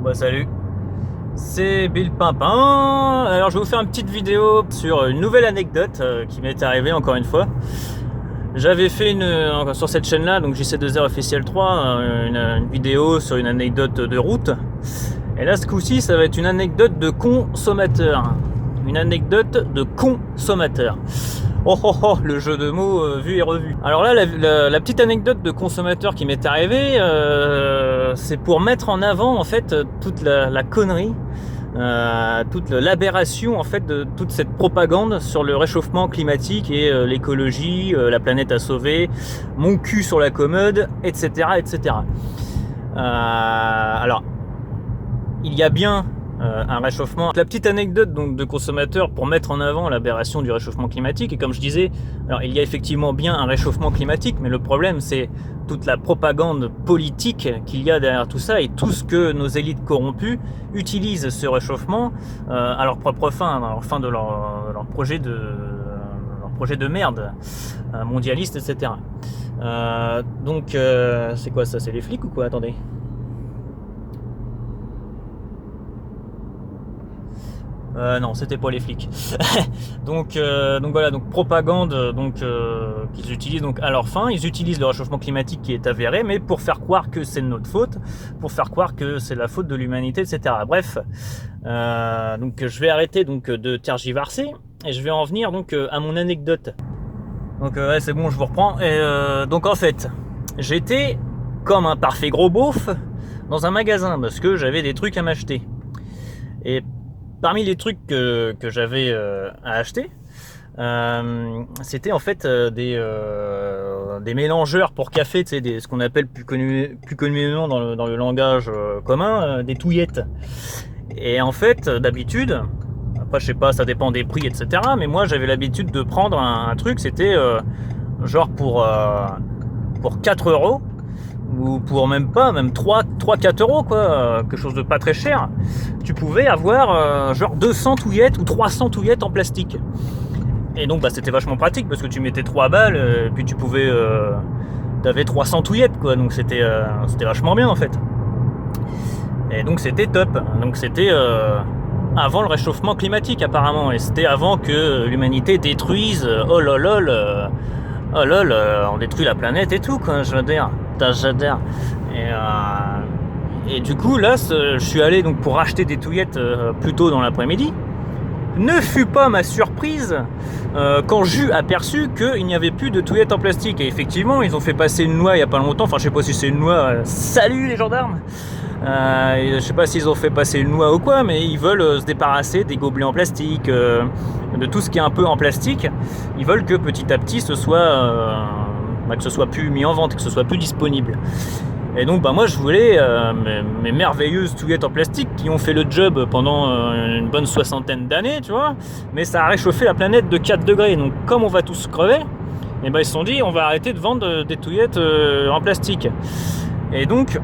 Bon bah salut, c'est Bill Pimpin. Alors je vais vous faire une petite vidéo sur une nouvelle anecdote qui m'est arrivée encore une fois. J'avais fait sur cette chaîne là, donc JC2R officiel 3, une vidéo sur une anecdote de route. Et là ce coup-ci ça va être une anecdote de consommateur. Une anecdote de consommateur. Oh oh oh, le jeu de mots vu et revu. Alors là, la petite anecdote de consommateur qui m'est arrivée, c'est pour mettre en avant en fait toute la connerie, toute l'aberration en fait de toute cette propagande sur le réchauffement climatique et l'écologie, la planète à sauver, mon cul sur la commode, etc., etc. Alors, il y a bien un réchauffement. La petite anecdote donc de consommateur pour mettre en avant l'aberration du réchauffement climatique, et comme je disais, alors il y a effectivement bien un réchauffement climatique, mais le problème c'est toute la propagande politique qu'il y a derrière tout ça et tout ce que nos élites corrompues utilisent ce réchauffement à leur propre fin, à leur fin de leur projet de merde mondialiste, etc. Donc c'est quoi ça, c'est les flics ou quoi? Attendez. Non, c'était pas les flics. donc voilà, donc propagande, qu'ils utilisent donc à leur fin. Ils utilisent le réchauffement climatique qui est avéré, mais pour faire croire que c'est de notre faute, pour faire croire que c'est la faute de l'humanité, etc. Bref, donc je vais arrêter donc de tergiverser et je vais en venir donc à mon anecdote. Donc ouais, c'est bon, je vous reprends. Et donc en fait, j'étais comme un parfait gros beauf dans un magasin parce que j'avais des trucs à m'acheter. Et parmi les trucs que j'avais à acheter, c'était en fait des mélangeurs pour café, tu sais, ce qu'on appelle plus communément dans le langage commun, des touillettes. Et en fait, d'habitude, après je sais pas, ça dépend des prix, etc. Mais moi j'avais l'habitude de prendre un truc, c'était genre pour 4 euros. Ou pour même 3-4 euros quoi, quelque chose de pas très cher, tu pouvais avoir genre 200 touillettes ou 300 touillettes en plastique. Et donc bah c'était vachement pratique parce que tu mettais 3 balles et puis tu pouvais t'avais 300 touillettes quoi, donc c'était vachement bien en fait. Et donc c'était top. Donc c'était avant le réchauffement climatique apparemment, et c'était avant que l'humanité détruise oh lol, on détruit la planète et tout quoi, je veux dire. J'adore. Et du coup là je suis allé donc pour acheter des touillettes plus tôt dans l'après-midi. Ne fut pas ma surprise quand j'eus aperçu qu'il n'y avait plus de touillettes en plastique. Et effectivement ils ont fait passer une loi il n'y a pas longtemps, enfin je sais pas si c'est une loi, salut les gendarmes, je sais pas s'ils ont fait passer une loi ou quoi, mais ils veulent se débarrasser des gobelets en plastique, de tout ce qui est un peu en plastique. Ils veulent que petit à petit que ce soit plus mis en vente, que ce soit plus disponible. Et donc bah moi je voulais mes merveilleuses touillettes en plastique qui ont fait le job pendant une bonne 60aine d'années, tu vois, mais ça a réchauffé la planète de 4 degrés. Donc comme on va tous crever, et ben ils se sont dit on va arrêter de vendre des touillettes en plastique. Et donc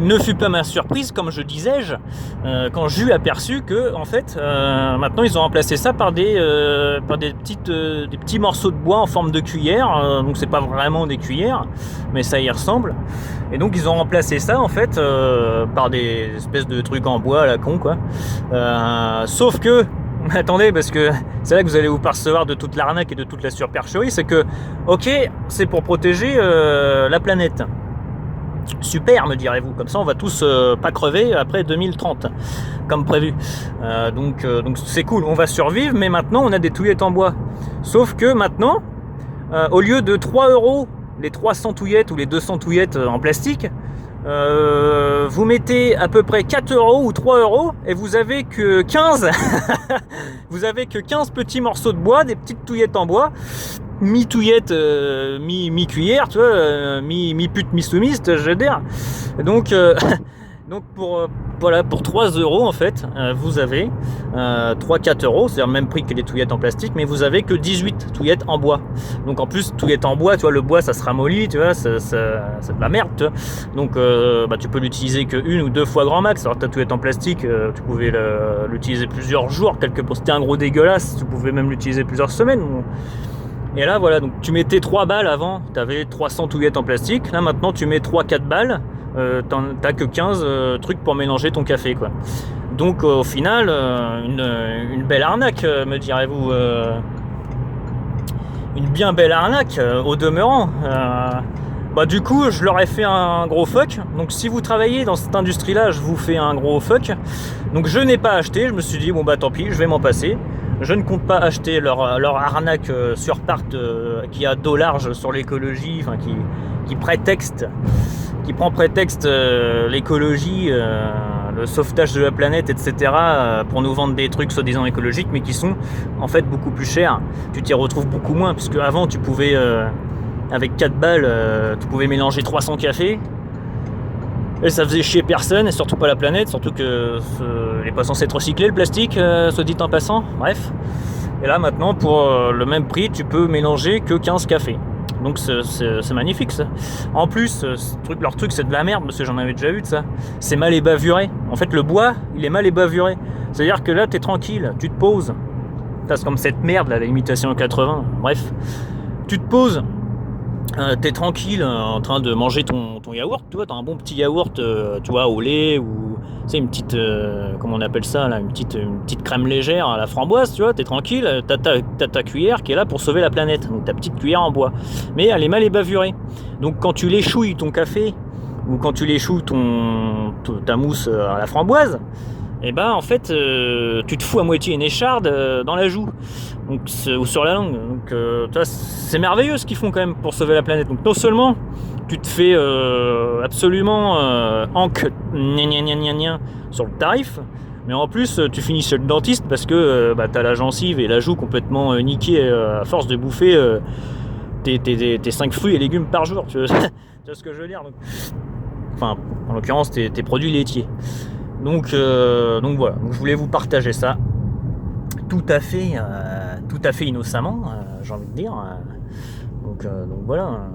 ne fut pas ma surprise, comme je disais, quand j'eus aperçu que en fait maintenant ils ont remplacé ça par des petits morceaux de bois en forme de cuillère, donc c'est pas vraiment des cuillères mais ça y ressemble. Et donc ils ont remplacé ça en fait par des espèces de trucs en bois à la con quoi, sauf que attendez, parce que c'est là que vous allez vous percevoir de toute l'arnaque et de toute la supercherie, c'est que ok, c'est pour protéger la planète. Super, me direz-vous, comme ça on va tous pas crever après 2030 comme prévu, donc c'est cool, on va survivre, mais maintenant on a des touillettes en bois. Sauf que maintenant au lieu de 3 euros les 300 touillettes ou les 200 touillettes en plastique, vous mettez à peu près 4 euros ou 3 euros et vous avez que 15 vous avez que 15 petits morceaux de bois, des petites touillettes en bois, mi-touillette, mi-cuillère, tu vois, mi-pute, mi-soumiste, je veux dire. Donc pour 3 euros en fait, vous avez 3-4 euros, c'est le même prix que les touillettes en plastique, mais vous avez que 18 touillettes en bois. Donc en plus, touillettes en bois, tu vois, le bois ça se ramollit, tu vois, c'est de la merde, tu vois. Donc tu peux l'utiliser que 1 ou 2 fois grand max. Alors ta touillette en plastique, tu pouvais l'utiliser plusieurs jours, c'était un gros dégueulasse, tu pouvais même l'utiliser plusieurs semaines. Et là voilà, donc tu mettais 3 balles avant, tu avais 300 touillettes en plastique. Là maintenant tu mets 3-4 balles, t'as que 15 trucs pour mélanger ton café, quoi. Donc au final, une belle arnaque, me direz-vous. Une bien belle arnaque, au demeurant. Du coup, je leur ai fait un gros fuck. Donc si vous travaillez dans cette industrie-là, je vous fais un gros fuck. Donc je n'ai pas acheté, je me suis dit, tant pis, je vais m'en passer. Je ne compte pas acheter leur arnaque sur part qui a dos large sur l'écologie, enfin qui prend prétexte l'écologie, le sauvetage de la planète, etc. Pour nous vendre des trucs soi-disant écologiques, mais qui sont en fait beaucoup plus chers. Tu t'y retrouves beaucoup moins, puisque avant tu pouvais, avec 4 balles, tu pouvais mélanger 300 cafés. Et ça faisait chier personne, et surtout pas la planète, surtout que n'est pas censé être recyclé le plastique, soit dit en passant, bref. Et là maintenant, pour le même prix, tu peux mélanger que 15 cafés. Donc c'est magnifique ça. En plus, leur truc c'est de la merde, parce que j'en avais déjà vu de ça. C'est mal ébaburé. En fait le bois, il est mal ébaburé. C'est-à-dire que là t'es tranquille, tu te poses. C'est comme cette merde là, la limitation 80, bref. Tu te poses. T'es tranquille en train de manger ton yaourt, tu vois, t'as un bon petit yaourt, tu vois, au lait ou tu sais une petite, comment on appelle ça là, une petite crème légère à la framboise, tu vois, t'es tranquille, t'as ta cuillère qui est là pour sauver la planète, donc ta petite cuillère en bois, mais elle est mal ébaburée. Donc quand tu l'échouilles ton café ou quand tu l'échouilles ta mousse à la framboise, et en fait tu te fous à moitié une écharde dans la joue, donc, ou sur la langue. Donc c'est merveilleux ce qu'ils font quand même pour sauver la planète. Donc non seulement tu te fais absolument sur le tarif, mais en plus tu finis chez le dentiste parce que t'as la gencive et la joue complètement niquée à force de bouffer tes 5 fruits et légumes par jour. Tu vois ce que je veux dire, donc, enfin en l'occurrence tes produits laitiers. Donc voilà, donc, je voulais vous partager ça tout à fait innocemment, j'ai envie de dire. Donc voilà.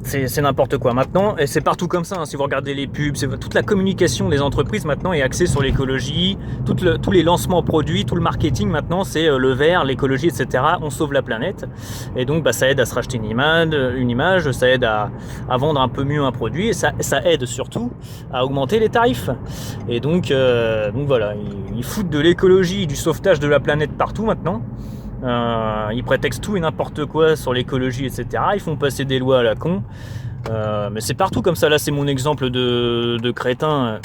C'est n'importe quoi maintenant, et c'est partout comme ça, hein. Si vous regardez les pubs, toute la communication des entreprises maintenant est axée sur l'écologie, tous les lancements produits, tout le marketing maintenant c'est le vert, l'écologie, etc. On sauve la planète, et donc ça aide à se racheter une image, ça aide à vendre un peu mieux un produit, et ça aide surtout à augmenter les tarifs. Et donc voilà, ils foutent de l'écologie, du sauvetage de la planète partout maintenant. Ils prétextent tout et n'importe quoi sur l'écologie, etc. Ils font passer des lois à la con, mais c'est partout comme ça. Là c'est mon exemple de crétin.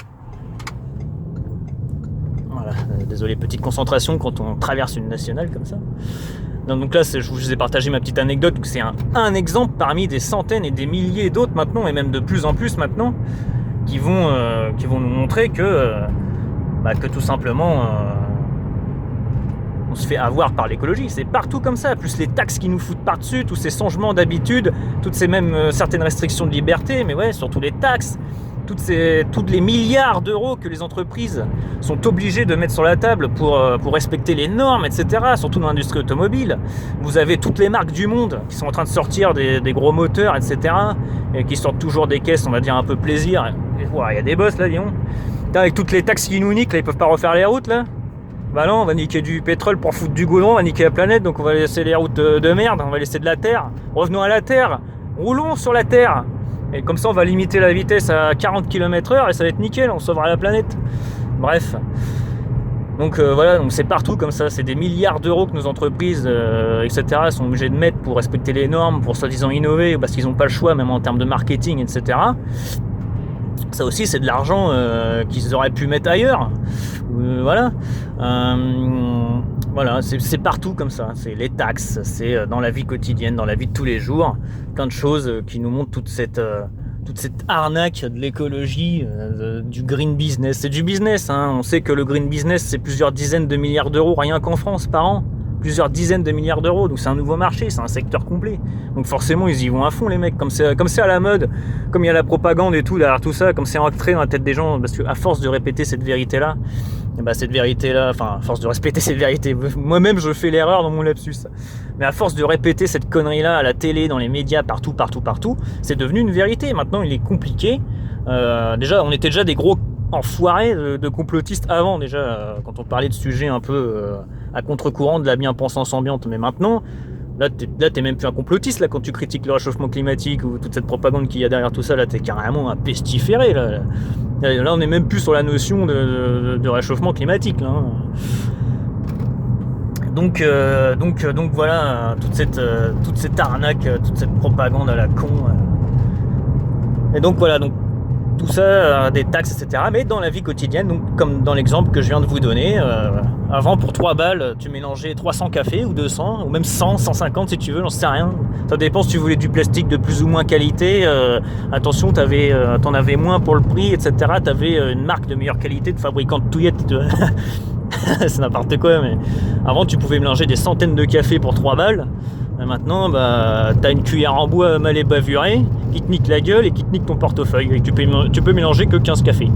Voilà, désolé, petite concentration quand on traverse une nationale comme ça. Donc là je vous ai partagé ma petite anecdote, c'est un exemple parmi des centaines et des milliers d'autres maintenant, et même de plus en plus maintenant, qui vont nous montrer que tout simplement on se fait avoir par l'écologie. C'est partout comme ça, plus les taxes qui nous foutent par-dessus, tous ces changements d'habitude, toutes ces mêmes certaines restrictions de liberté, mais ouais, surtout les taxes, toutes les milliards d'euros que les entreprises sont obligées de mettre sur la table pour respecter les normes, etc., surtout dans l'industrie automobile. Vous avez toutes les marques du monde qui sont en train de sortir des gros moteurs, etc., et qui sortent toujours des caisses, on va dire, un peu plaisir. Il y a des boss là, disons. Avec toutes les taxes qui nous niquent, là, ils peuvent pas refaire les routes, là. Non, on va niquer du pétrole pour foutre du goudron, on va niquer la planète, donc on va laisser les routes de merde, on va laisser de la terre. Revenons à la terre, roulons sur la terre. Et comme ça, on va limiter la vitesse à 40 km/h et ça va être nickel, on sauvera la planète. Bref. Donc voilà, donc c'est partout comme ça, c'est des milliards d'euros que nos entreprises, etc., sont obligées de mettre pour respecter les normes, pour soi-disant innover, parce qu'ils n'ont pas le choix, même en termes de marketing, etc. Ça aussi, c'est de l'argent qu'ils auraient pu mettre ailleurs. Voilà. Voilà, c'est partout comme ça. C'est les taxes, c'est dans la vie quotidienne, dans la vie de tous les jours. Plein de choses qui nous montrent toute cette arnaque de l'écologie, du green business. C'est du business, hein. On sait que le green business, c'est plusieurs dizaines de milliards d'euros rien qu'en France par an. Plusieurs dizaines de milliards d'euros, donc c'est un nouveau marché, c'est un secteur complet. Donc forcément ils y vont à fond les mecs, comme c'est à la mode, comme il y a la propagande et tout derrière tout ça, comme c'est ancré dans la tête des gens, parce qu'à force de répéter cette vérité-là, à force de répéter cette vérité, moi-même je fais l'erreur dans mon lapsus, mais à force de répéter cette connerie-là à la télé, dans les médias, partout, c'est devenu une vérité. Maintenant il est compliqué. Déjà, on était déjà des gros enfoirés de complotistes avant, déjà, quand on parlait de sujets un peu à contre-courant de la bien-pensance ambiante, mais maintenant Là, t'es même plus un complotiste là, quand tu critiques le réchauffement climatique ou toute cette propagande qu'il y a derrière tout ça. Là, t'es carrément un pestiféré. Là, on n'est même plus sur la notion de réchauffement climatique. Là, hein. Donc voilà, toute cette arnaque, toute cette propagande à la con. Et donc voilà, donc tout ça, des taxes, etc. Mais dans la vie quotidienne, donc comme dans l'exemple que je viens de vous donner, avant pour 3 balles, tu mélangeais 300 cafés ou 200, ou même 100, 150 si tu veux, j'en sais rien. Ça dépend si tu voulais du plastique de plus ou moins qualité. Attention, t'en avais moins pour le prix, etc. T'avais une marque de meilleure qualité de fabricant de touillettes. C'est n'importe quoi, mais avant tu pouvais mélanger des centaines de cafés pour 3 balles. Et maintenant, t'as une cuillère en bois mal ébavurée qui te nique la gueule et qui te nique ton portefeuille. Et tu peux mélanger que 15 cafés.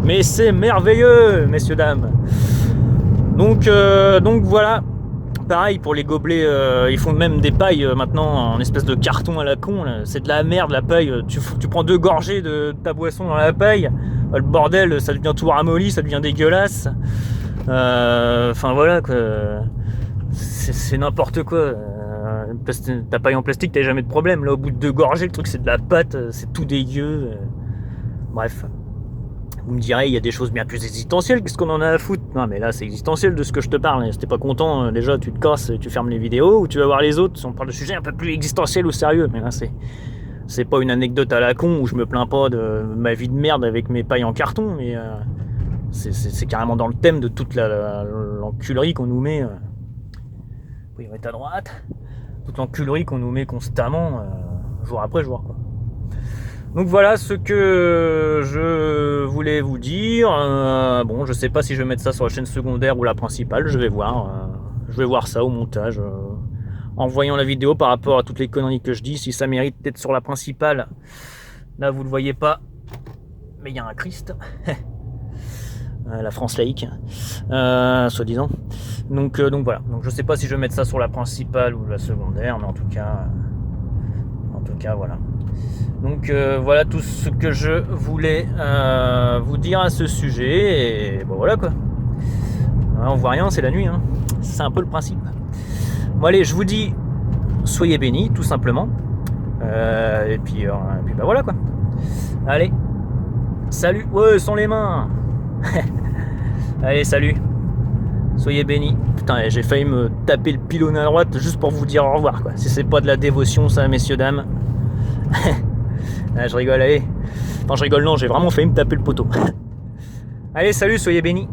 Mais c'est merveilleux, messieurs, dames. Donc voilà. Pareil pour les gobelets, ils font même des pailles maintenant en espèce de carton à la con. Là. C'est de la merde la paille. Tu prends 2 gorgées de ta boisson dans la paille. Le bordel, ça devient tout ramolli, ça devient dégueulasse. Enfin voilà quoi. C'est n'importe quoi. Ta paille en plastique, t'as jamais de problème. Là, au bout de 2 gorgées, le truc c'est de la pâte, c'est tout dégueu. Bref. Vous me direz, il y a des choses bien plus existentielles, qu'est-ce qu'on en a à foutre? Non, mais là, c'est existentiel de ce que je te parle. Si t'es pas content, déjà, tu te casses, tu fermes les vidéos, ou tu vas voir les autres. Si on parle de sujets un peu plus existentiels ou sérieux, mais là, c'est pas une anecdote à la con où je me plains pas de ma vie de merde avec mes pailles en carton, mais c'est carrément dans le thème de toute l'enculerie qu'on nous met. Oui, on est à droite. Toute l'enculerie qu'on nous met constamment, jour après jour, quoi. Donc voilà ce que je voulais vous dire. Bon, je sais pas si je vais mettre ça sur la chaîne secondaire ou la principale, je vais voir. Je vais voir ça au montage. En voyant la vidéo par rapport à toutes les conneries que je dis, si ça mérite d'être sur la principale. Là, vous le voyez pas, mais il y a un Christ. La France laïque, soi-disant. Donc voilà. Donc je sais pas si je vais mettre ça sur la principale ou la secondaire, mais en tout cas voilà. Donc voilà tout ce que je voulais vous dire à ce sujet. Et bon voilà quoi. On voit rien, c'est la nuit. Hein. C'est un peu le principe. Bon allez, je vous dis, soyez bénis, tout simplement. Et puis bah voilà quoi. Allez, salut. Ouais, sans les mains. Allez, salut. Soyez bénis. Putain, j'ai failli me taper le pylône à droite juste pour vous dire au revoir quoi. Si c'est pas de la dévotion ça, messieurs, dames. Ah, je rigole, allez. Enfin, je rigole, non, j'ai vraiment failli me taper le poteau. Allez, salut, soyez bénis.